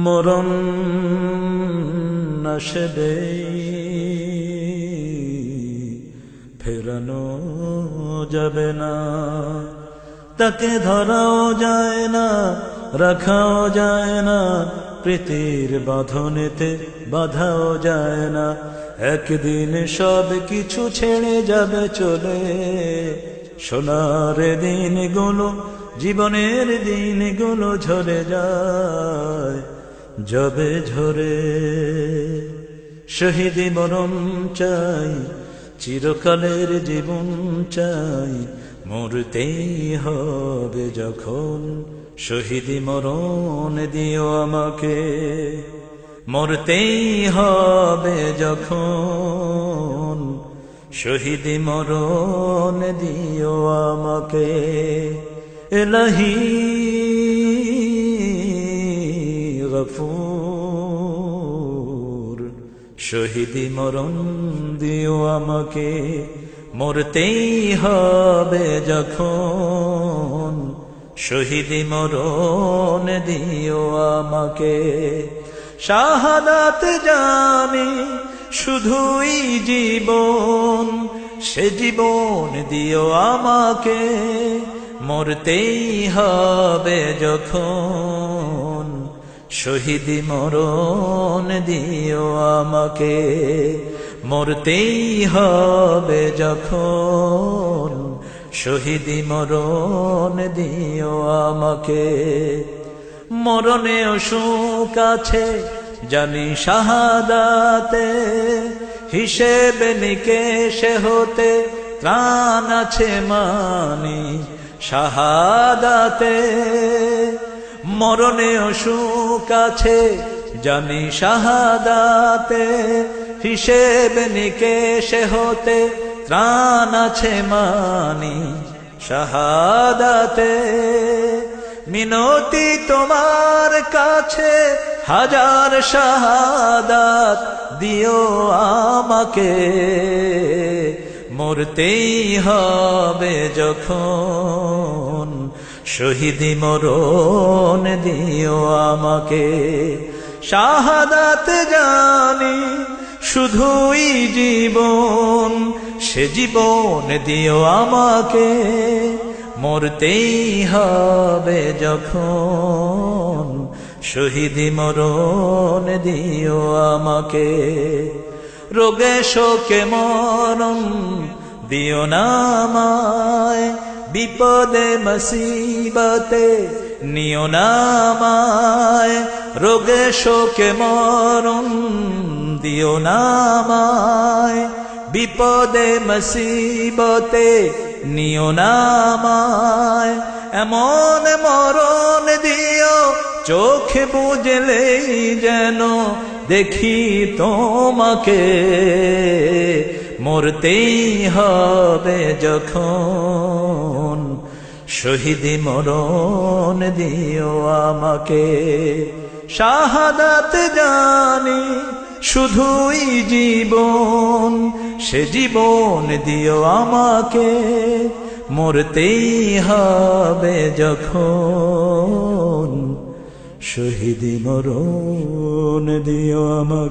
মরণ আসবে ফেরানো যাবে না, তাকে ধরাও যায় না, রাখাও যায় না, প্রীতির বাঁধনেতে বাঁধাও যায় না। একদিন সব কিছু ছেড়ে যাবে চলে, সোনার দিনগুলো, জীবনের দিনগুলো ঝরে যায় যাবে ঝরে। শহীদি মরণ চাই, চিরকালের জীবন চাই, মরতেই হবে যখন শহীদি মরণ দিও আমাকে। মরতেই হবে যখন শহীদি মরণ দিও আমাকে। ইলাহি গফুর, শহীদি মরণ দিও আমাকে। মরতেই হবে যখন শহীদি মরণ দিও আমাকে। শাহাদাত জানি শুধুই জীবন, সে জীবন দিও আমাকে। মরতেই হবে যখন শহীদি মরণ দিও আমাকে। মরতেই হবে যখন শহীদি মরণ দিও আমাকে। মরণে সুখ আছে জানি শাহাদাতে, হিসেব নিকেশে হতে ত্রাণ আছে মানি শাহাদাতে। মরণে সুখ আছে জানি শাহাদাতে, হিসেব নিকেশে হতে ত্রাণ আছে মানি শাহাদাতে। মিনতি তোমার কাছে হাজার শাহাদাত দিও আমাকে। মরতেই হবে যখন শহীদি মরণ দিও আমাকে। শাহাদাত জানি শুধুই জীবন, সে জীবন দিও আমাকে। মরতেই হবে যখন শহীদি মরণ দিও আমাকে। রোগে শোকে মরণ দিও না আমায়, বিপদে মুসিবতে নিও না আমায়। রোগে শোকে মরণ দিও না আমায়, বিপদে মুসিবতে নিও না আমায়। এমন মরণ দিও চোখে বুঝলেই যেন দেখি তোমাকে। মরতেই হবে যখন শহীদি মরণ দিও আমাকে। শাহাদাত জানি শুধুই জীবন, সে জীবন দিও আমাকে। মরতেই হবে যখন শহীদি মরণ দিও আমাকে।